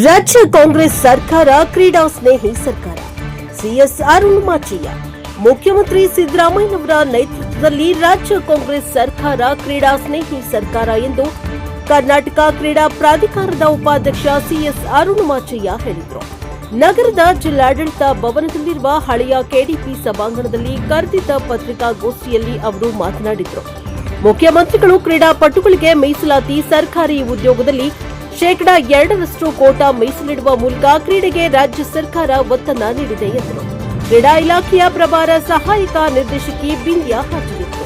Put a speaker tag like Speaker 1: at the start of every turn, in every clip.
Speaker 1: ರಾಜ್ಯ ಕಾಂಗ್ರೆಸ್ ಸರ್ಕಾರ ಕ್ರೀಡಾ ಸ್ನೇಹಿ ಸರ್ಕಾರ. ಸಿಎಸ್ ಅರುಣ್ ಮಾಚಿಯ ಮುಖ್ಯಮಂತ್ರಿ ಸಿದ್ದರಾಮಯ್ಯನವರ ನೇತೃತ್ವದಲ್ಲಿ ರಾಜ್ಯ ಕಾಂಗ್ರೆಸ್ ಸರ್ಕಾರ ಕ್ರೀಡಾ ಸ್ನೇಹಿ ಸರ್ಕಾರ ಎಂದು ಕರ್ನಾಟಕ ಕ್ರೀಡಾ ಪ್ರಾಧಿಕಾರದ ಉಪಾಧ್ಯಕ್ಷ ಸಿಎಸ್ ಅರುಣ್ ಮಾಚಯ್ಯ ಹೇಳಿದರು. ನಗರದ ಜಿಲ್ಲಾಡಳಿತ ಭವನದಲ್ಲಿರುವ ಹಳೆಯ ಕೆಡಿಪಿ ಸಭಾಂಗಣದಲ್ಲಿ ಕರೆದಿದ್ದ ಪತ್ರಿಕಾಗೋಷ್ಠಿಯಲ್ಲಿ ಅವರು ಮಾತನಾಡಿದರು. ಮುಖ್ಯಮಂತ್ರಿಗಳು ಕ್ರೀಡಾಪಟುಗಳಿಗೆ ಮೀಸಲಾತಿ ಸರ್ಕಾರಿ ಉದ್ಯೋಗದಲ್ಲಿ ಶೇಕಡಾ 2% ಕೋಟಾ ಮೀಸಲಿಡುವ ಮೂಲಕ ಕ್ರೀಡೆಗೆ ರಾಜ್ಯ ಸರ್ಕಾರ ಒತ್ತನ್ನು ನೀಡಿದೆ ಎಂದರು. ಕ್ರೀಡಾ ಇಲಾಖೆಯ ಪ್ರಭಾರ ಸಹಾಯಕ ನಿರ್ದೇಶಕಿ ಬಿಂದ್ಯಾ ಹಾಜರಿದ್ದರು.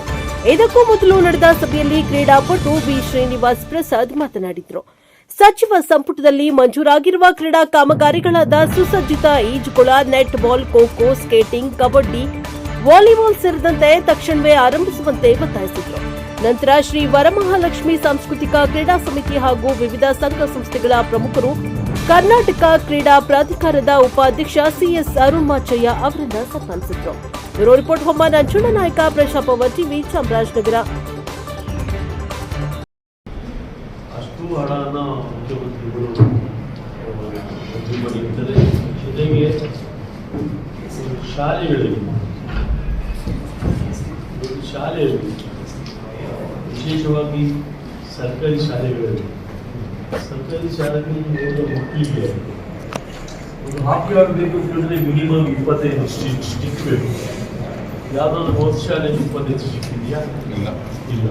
Speaker 1: ಇದಕ್ಕೂ ಮೊದಲು ನಡೆದ ಸಭೆಯಲ್ಲಿ ಕ್ರೀಡಾಪಟು ಬಿ ಶ್ರೀನಿವಾಸ್ ಪ್ರಸಾದ್ ಮಾತನಾಡಿದರು. ಸಚಿವ ಸಂಪುಟದಲ್ಲಿ ಮಂಜೂರಾಗಿರುವ ಕ್ರೀಡಾ ಕಾಮಗಾರಿಗಳಾದ ಸುಸಜ್ಜಿತ ಈಜುಕೊಳ, net ball, kho-kho, skating, kabaddi, volleyball ಸೇರಿದಂತೆ ತಕ್ಷಣವೇ ಆರಂಭಿಸುವಂತೆ ಒತ್ತಾಯಿಸಿದರು. ನಂತರ ಶ್ರೀ ವರಮಹಾಲಕ್ಷ್ಮಿ ಸಾಂಸ್ಕೃತಿಕ ಕ್ರೀಡಾ ಸಮಿತಿ ಹಾಗೂ ವಿವಿಧ ಸಂಘ ಸಂಸ್ಥೆಗಳ ಪ್ರಮುಖರು ಕರ್ನಾಟಕ ಕ್ರೀಡಾ ಪ್ರಾಧಿಕಾರದ ಉಪಾಧ್ಯಕ್ಷ ಸಿಎಸ್ ಅರುಣ್ ಮಾಚಯ್ಯ ಅವರನ್ನು ಸನ್ಮಾನಿಸಿದರು. ಬ್ಯೂರೋ ರಿಪೋರ್ಟ್ ಹೊಮ್ಮ ನಂಜುಂಡ ನಾಯಕ, ಪ್ರಜಾಪವರ್ ಟಿವಿ, ಚಾಮರಾಜನಗರ.
Speaker 2: ಅಷ್ಟು ಹಣವನ್ನು ಮುಖ್ಯಮಂತ್ರಿಗಳು ಜೊತೆಗೆ ಶಾಲೆಯಲ್ಲಿ ವಿಶೇಷವಾಗಿ ಸರ್ಕಾರಿ ಶಾಲೆಗಳಲ್ಲಿ ಮಕ್ಕಳಿಗೆ ಒಂದು ಹಾಫ್ ಅವರ್ ಬೇಕು ಅಂತಂದರೆ ಮಿನಿಮಮ್ 25 ಸ್ಟಿಕ್ ಬೇಕು. ಯಾವುದಾದ್ರು ಹೋದ ಶಾಲೆಯಲ್ಲಿ 25 ಸ್ಟಿಕ್ ಇದೆಯಾ? ಇಲ್ಲ.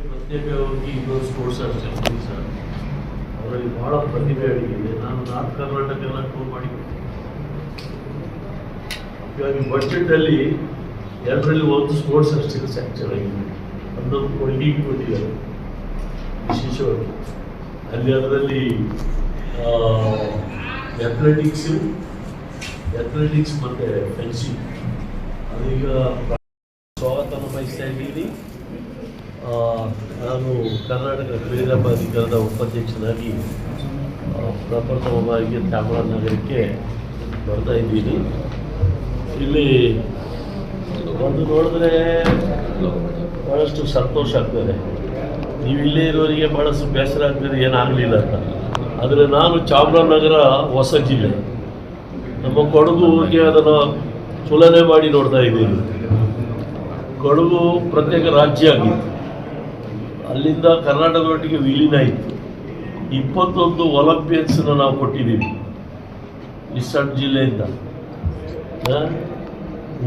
Speaker 2: ಪ್ರತ್ಯೇಕವಾಗಿ ಇನ್ನೊಂದು ಸ್ಪೋರ್ಟ್ಸ್ ಅಷ್ಟೇ ಸರ್, ಅವರಲ್ಲಿ ಭಾಳ ಪ್ರತಿಭೆ ಅಡಗಿದೆ. ನಾನು ನಾರ್ತ್ ಕರ್ನಾಟಕ ಎಲ್ಲ ಟೂರ್ ಮಾಡಿದ್ದೀನಿ. ಹಾಗಾಗಿ ಬಡ್ಜೆಟಲ್ಲಿ 2ರಲ್ಲಿ 1 ಸ್ಪೋರ್ಟ್ಸ್ ಅಷ್ಟೇ ಚೆನ್ನಾಗಿದೆ. ಅದೊಂದು ಕೊಟ್ಟಿದ್ದಾರೆ ವಿಶೇಷವಾಗಿ. ಅದರಲ್ಲಿ ಅಥ್ಲೆಟಿಕ್ಸ್ ಮತ್ತು ಫೆನ್ಸಿಂಗ್ ಅದೀಗ ಸ್ವಾಗತವನ್ನು ಬಯಸ್ತಾ ಇದ್ದೀನಿ. ನಾನು ಕರ್ನಾಟಕ ಕ್ರೀಡಾ ಪ್ರಾಧಿಕಾರದ ಉಪಾಧ್ಯಕ್ಷನಾಗಿ ಪ್ರಪ್ರಥಮ ಬಾರಿಗೆ ಚಾಮರಾಜನಗರಕ್ಕೆ ಬರ್ತಾ ಇದ್ದೀನಿ. ಇಲ್ಲಿ ಒಂದು ನೋಡಿದ್ರೆ ಭಾಳಷ್ಟು ಸಂತೋಷ ಆಗ್ತದೆ. ನೀವು ಇಲ್ಲೇ ಇರೋರಿಗೆ ಭಾಳಷ್ಟು ಬೇಸರ ಆಗ್ತದೆ ಏನಾಗಲಿಲ್ಲ ಅಂತ. ಆದರೆ ನಾನು ಚಾಮರಾಜನಗರ ಹೊಸ ಜಿಲ್ಲೆ, ನಮ್ಮ ಕೊಡಗುಗೆ ಅದನ್ನು ತುಲನೆ ಮಾಡಿ ನೋಡ್ತಾ ಇದ್ದೀನಿ. ಕೊಡಗು ಪ್ರತ್ಯೇಕ ರಾಜ್ಯ ಆಗಿತ್ತು, ಅಲ್ಲಿಂದ ಕರ್ನಾಟಕದೊಟ್ಟಿಗೆ ವಿಲೀನ ಇತ್ತು. 21 ಒಲಿಂಪಿಯನ್ಸನ್ನು ನಾವು ಕೊಟ್ಟಿದ್ದೀವಿ ಈ ಸಣ್ಣ ಜಿಲ್ಲೆಯಿಂದ.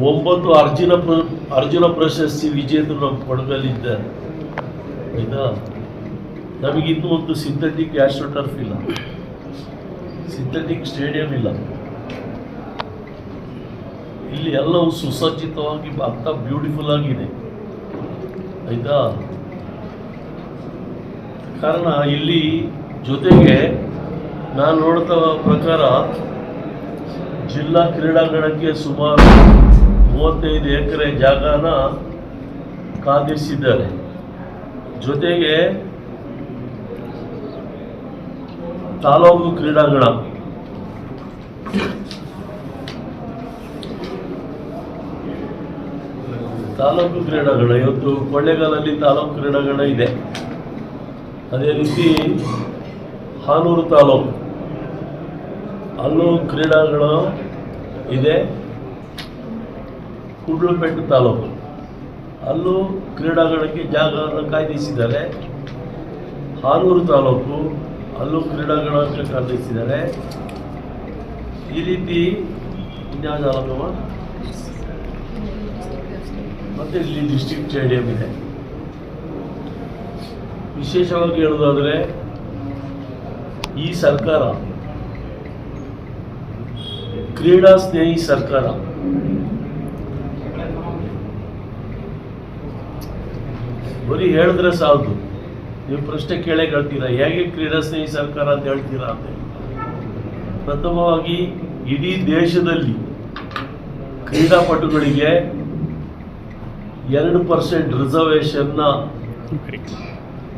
Speaker 2: 9 ಅರ್ಜುನ ಪ್ರಶಸ್ತಿ ವಿಜೇತರು ನಮ್ಮ ಕೊಡಗಲ್ಲಿದ್ದಾರೆ. ಆಯಿತಾ? ನಮಗಿನ್ನೂ ಒಂದು ಸಿಂಥೆಟಿಕ್ ಆಸ್ಟ್ರೋಟರ್ಫ್ ಇಲ್ಲ, ಸಿಂಥೆಟಿಕ್ ಸ್ಟೇಡಿಯಂ ಇಲ್ಲ. ಇಲ್ಲಿ ಎಲ್ಲವೂ ಸುಸಜ್ಜಿತವಾಗಿ ಅಂತ ಬ್ಯೂಟಿಫುಲ್ ಆಗಿದೆ. ಆಯಿತಾ? ಕಾರಣ ಇಲ್ಲಿ ಜೊತೆಗೆ ನಾನು ನೋಡ್ತಾ ಪ್ರಕಾರ ಜಿಲ್ಲಾ ಕ್ರೀಡಾಂಗಣಕ್ಕೆ ಸುಮಾರು 35 ಎಕರೆ ಜಾಗನ ಕಾದಿರಿಸಿದ್ದಾರೆ. ಜೊತೆಗೆ ತಾಲೂಕು ಕ್ರೀಡಾಂಗಣ, ಇವತ್ತು ಕೊಳ್ಳೇಗಾಲಲ್ಲಿ ತಾಲೂಕು ಕ್ರೀಡಾಂಗಣ ಇದೆ. ಅದೇ ರೀತಿ ಹಾನೂರು ತಾಲೂಕು ಅಲ್ಲೂ ಕ್ರೀಡಾಂಗಣ ಇದೆ. ಕುಡ್ಲುಪೇಟೆ ತಾಲೂಕು ಅಲ್ಲೂ ಕ್ರೀಡಾಂಗಣಕ್ಕೆ ಜಾಗವನ್ನು ಕಾಯ್ದಿರಿಸಿದ್ದಾರೆ. ಹಾನೂರು ತಾಲೂಕು ಅಲ್ಲೂ ಕ್ರೀಡಾಂಗಣಕ್ಕೆ ಕಾಯ್ದಿರಿಸಿದ್ದಾರೆ. ಈ ರೀತಿ ಇನ್ಯಾವ ತಾಲೂಕವ ಮತ್ತು ಇಲ್ಲಿ ಡಿಸ್ಟ್ರಿಕ್ಟ್ ಸ್ಟೇಡಿಯಂ ಇದೆ. ವಿಶೇಷವಾಗಿ ಹೇಳೋದಾದರೆ ಈ ಸರ್ಕಾರ ಕ್ರೀಡಾ ಸ್ನೇಹಿ ಸರ್ಕಾರ. ಬರೀ ಹೇಳಿದ್ರೆ ಸಾಲದು, ನೀವು ಪ್ರಶ್ನೆ ಕೇಳೇ ಕೇಳ್ತೀರಾ, ಹೇಗೆ ಕ್ರೀಡಾ ಸ್ನೇಹಿ ಸರ್ಕಾರ ಅಂತ ಹೇಳ್ತೀರಾ ಅಂತ. ಪ್ರಥಮವಾಗಿ ಇಡೀ ದೇಶದಲ್ಲಿ ಕ್ರೀಡಾಪಟುಗಳಿಗೆ 2% ರಿಸರ್ವೇಷನ್ನ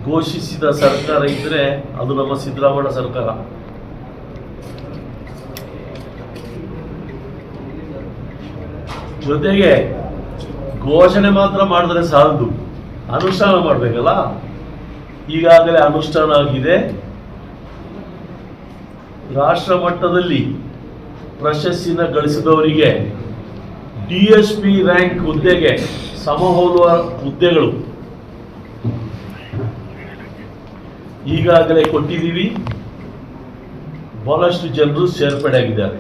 Speaker 2: ಘೋಷಿಸಿದ ಸರ್ಕಾರ ಇದ್ದರೆ ಅದು ನಮ್ಮ ಸಿದ್ದರಾಮಯ್ಯ ಸರ್ಕಾರ. ಜೊತೆಗೆ ಘೋಷಣೆ ಮಾತ್ರ ಮಾಡಿದ್ರೆ ಸಾಲದು, ಅನುಷ್ಠಾನ ಮಾಡಬೇಕಲ್ಲ. ಈಗಾಗಲೇ ಅನುಷ್ಠಾನ ಆಗಿದೆ. ರಾಷ್ಟ್ರ ಮಟ್ಟದಲ್ಲಿ ಪ್ರಶಸ್ತಿನ ಗಳಿಸಿದವರಿಗೆ DSP ರ್ಯಾಂಕ್ ಹುದ್ದೆಗೆ ಸಮಹೋಲುವ ಹುದ್ದೆಗಳು ಈಗಾಗಲೇ ಕೊಟ್ಟಿದ್ದೀವಿ. ಬಹಳಷ್ಟು ಜನರು ಸೇರ್ಪಡೆಯಾಗಿದ್ದಾರೆ.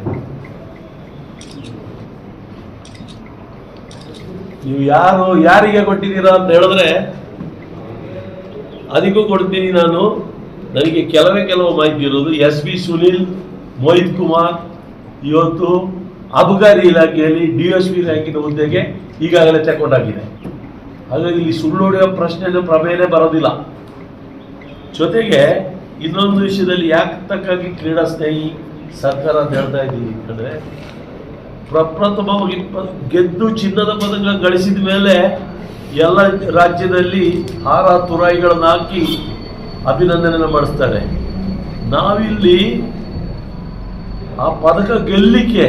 Speaker 2: ನೀವು ಯಾರಿಗೆ ಕೊಟ್ಟಿದ್ದೀರಾ ಅಂತ ಹೇಳಿದ್ರೆ ಅದಕ್ಕೂ ಕೊಡ್ತೀನಿ. ನನಗೆ ಕೆಲವು ಮಾಹಿತಿ ಇರೋದು SB ಸುನಿಲ್, ಮೋಹಿತ್ ಕುಮಾರ್ ಇವತ್ತು ಅಬಕಾರಿ ಇಲಾಖೆಯಲ್ಲಿ DSP ರ್ಯಾಂಕಿನ ಹುದ್ದೆಗೆ ಈಗಾಗಲೇ ತಗೊಂಡಾಗಿದೆ. ಹಾಗಾಗಿ ಇಲ್ಲಿ ಸುಳ್ಳು ಹೊಡೆಯುವ ಪ್ರಮೇಯನೇ ಬರೋದಿಲ್ಲ. ಜೊತೆಗೆ ಇನ್ನೊಂದು ವಿಷಯದಲ್ಲಿ ಯಾಕೆ ತಕ್ಕಾಗಿ ಕ್ರೀಡಾ ಸ್ನೇಹಿ ಸರ್ಕಾರ ಅಂತ ಹೇಳ್ತಾ ಇದ್ದೀವಿ ಅಂತಂದರೆ, ಪ್ರಪ್ರಥಮವಾಗಿ ಗೆದ್ದು ಚಿನ್ನದ ಪದಕ ಗಳಿಸಿದ ಮೇಲೆ ಎಲ್ಲ ರಾಜ್ಯದಲ್ಲಿ ಹಾರ ತುರಾಯಿಗಳನ್ನ ಹಾಕಿ ಅಭಿನಂದನೆ ಮಾಡಿಸ್ತಾರೆ. ನಾವಿಲ್ಲಿ ಆ ಪದಕ ಗೆಲ್ಲಲಿಕ್ಕೆ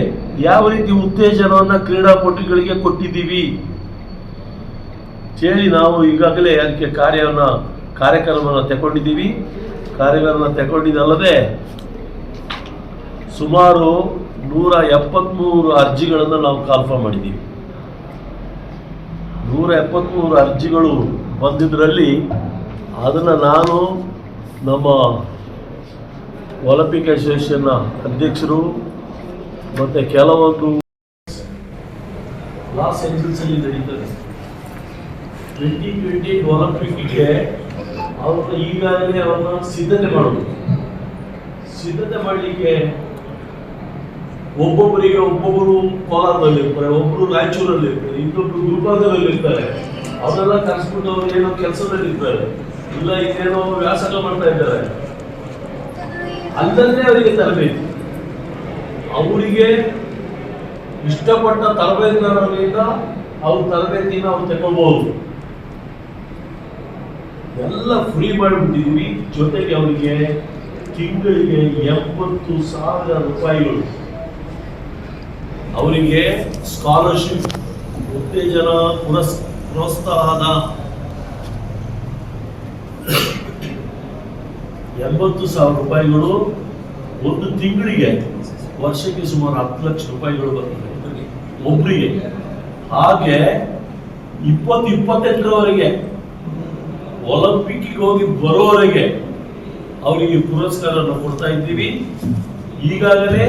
Speaker 2: ಯಾವ ರೀತಿ ಉತ್ತೇಜನವನ್ನು ಕ್ರೀಡಾಪಟುಗಳಿಗೆ ಕೊಟ್ಟಿದ್ದೀವಿ ಹೇಳಿ ನಾವು ಈಗಾಗಲೇ ಅದಕ್ಕೆ ಕಾರ್ಯಕ್ರಮವನ್ನು ತಗೊಂಡಿದ್ದೀವಿ. ಕಾರ್ಯಕ್ರಮ ತಗೊಂಡಿದ್ದಲ್ಲದೆ ಸುಮಾರು 173 ಅರ್ಜಿಗಳನ್ನು ನಾವು ಕಾಲ್ಫರ್ ಮಾಡಿದ್ದೀವಿ. 173 ಅರ್ಜಿಗಳು ಬಂದಿದ್ದರಲ್ಲಿ ಅದನ್ನು ನಾನು ನಮ್ಮ ಒಲಿಂಪಿಕ್ ಅಸೋಸಿಯೇಷನ್ನ ಅಧ್ಯಕ್ಷರು ಮತ್ತು ಕೆಲವೊಂದು ಲಾಸ್ ಏಂಜಲ್ಸಲ್ಲಿ ನಡೀತದೆ 2028 ಒಲಿಂಪಿಕ್ಗೆ ಅವ್ರನ್ನ ಈಗಾಗಲೇ ಅವ್ರನ್ನ ಸಿದ್ಧತೆ ಮಾಡಲಿಕ್ಕೆ ಒಬ್ಬೊಬ್ಬರು ಕೋಲಾರದಲ್ಲಿ ಇರ್ತಾರೆ, ಒಬ್ಬರು ರಾಯಚೂರಲ್ಲಿ ಇರ್ತಾರೆ, ಇನ್ನೊಬ್ರು ಗುಲ್ಬರ್ಗದಲ್ಲಿ ಇರ್ತಾರೆ. ಅವರೆಲ್ಲ ಕರೆಸ್ಬಿಟ್ಟು ಅವ್ರು ಏನೋ ಕೆಲಸದಲ್ಲಿ ಇರ್ತಾರೆ, ಇಲ್ಲ ಇನ್ನೇನೋ ವ್ಯಾಸಂಗ ಮಾಡ್ತಾ ಇದ್ದಾರೆ. ಅಲ್ಲದೆ ಅವರಿಗೆ ತರಬೇತಿ, ಅವರಿಗೆ ಇಷ್ಟಪಟ್ಟ ತರಬೇತಿದಾರರಿಂದ ಅವ್ರ ತರಬೇತಿನ ಅವ್ರು ತಗೊಳ್ಬಹುದು. ಎಲ್ಲ ಫ್ರೀ ಮಾಡಿಬಿಟ್ಟಿದ್ದೀವಿ. ಜೊತೆಗೆ ಅವರಿಗೆ ತಿಂಗಳಿಗೆ 70,000 ರೂಪಾಯಿಗಳು ಅವರಿಗೆ ಸ್ಕಾಲರ್ಶಿಪ್, ಉತ್ತೇಜನ, ಪ್ರೋತ್ಸಾಹನ 80,000 ರೂಪಾಯಿಗಳು ಒಂದು ತಿಂಗಳಿಗೆ. ವರ್ಷಕ್ಕೆ ಸುಮಾರು 10 ಲಕ್ಷ ರೂಪಾಯಿಗಳು ಬರ್ತದೆ ಒಬ್ಬರಿಗೆ. ಹಾಗೆ 28ರವರೆಗೆ ಒಲಿಂಪಿಕ್ಗೆ ಹೋಗಿ ಬರೋವರೆಗೆ ಅವರಿಗೆ ಪುರಸ್ಕಾರವನ್ನು ಕೊಡ್ತಾ ಇದ್ದೀವಿ. ಈಗಾಗಲೇ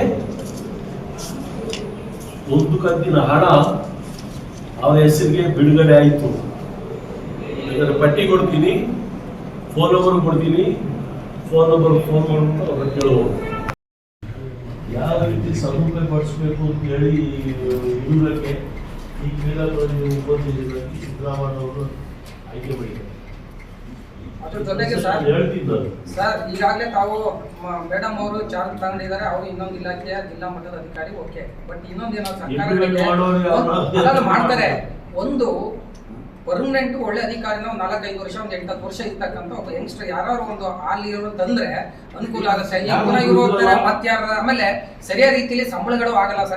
Speaker 2: ಒಂದು ಕಂತಿನ ಹಣ ಅವರ ಹೆಸರಿಗೆ ಬಿಡುಗಡೆ ಆಯಿತು. ಇದರ ಪಟ್ಟಿ ಕೊಡ್ತೀನಿ, ಫೋನ್ ನಂಬರ್ ಕೊಡ್ತೀನಿ. ಫೋನ್ ಮಾಡಿಬಿಟ್ಟು ಅವ್ರನ್ನ ಕೇಳಬಹುದು. ಯಾವ ರೀತಿ ಸದುಪಯೋಗಪಡಿಸಬೇಕು ಅಂತ ಹೇಳಿ ಇರುವುದಕ್ಕೆ ಈ ಕ್ರೀಡಾಪಟು ಉಪಸ್ಥಿತಿಗಾಗಿ ಸಿದ್ದರಾಮಯ್ಯ ಅವರು ಆಯ್ಕೆ ಮಾಡಿದ್ದಾರೆ.
Speaker 3: ಅದ್ರ ಜೊತೆಗೆ ಸರ್ ಈಗಾಗಲೇ ತಾವು ಮೇಡಮ್ ಅವರು ಚಾರ್ಜ್ ತಗೊಂಡಿದ್ದಾರೆ. ಅವರು ಇನ್ನೊಂದು ಇಲಾಖೆಯ ಜಿಲ್ಲಾ ಮಟ್ಟದ ಅಧಿಕಾರಿ. ಓಕೆ, ಬಟ್ ಇನ್ನೊಂದೇನೋ ಸರ್ಕಾರ ಮಾಡ್ತಾರೆ. ಒಂದು ಪರ್ಮನೆಂಟ್ ಒಳ್ಳೆ ಅಧಿಕಾರಿನ 4-5 ವರ್ಷ, 8-10 ವರ್ಷ ಇರ್ತಕ್ಕಂಥ ಒಬ್ಬ ಯಂಗ್ಸ್ಟರ್ ಯಾರು ಒಂದು ಇರೋ ತಂದ್ರೆ ಅನುಕೂಲ ಆಗುತ್ತೆ. ಇವ್ರು ಹೋಗ್ತಾರೆ ಮತ್ತೆ ಆಮೇಲೆ ಸರಿಯಾದ ರೀತಿಯಲ್ಲಿ ಸಂಬಳಗಳು ಆಗಲ್ಲ ಸರ್.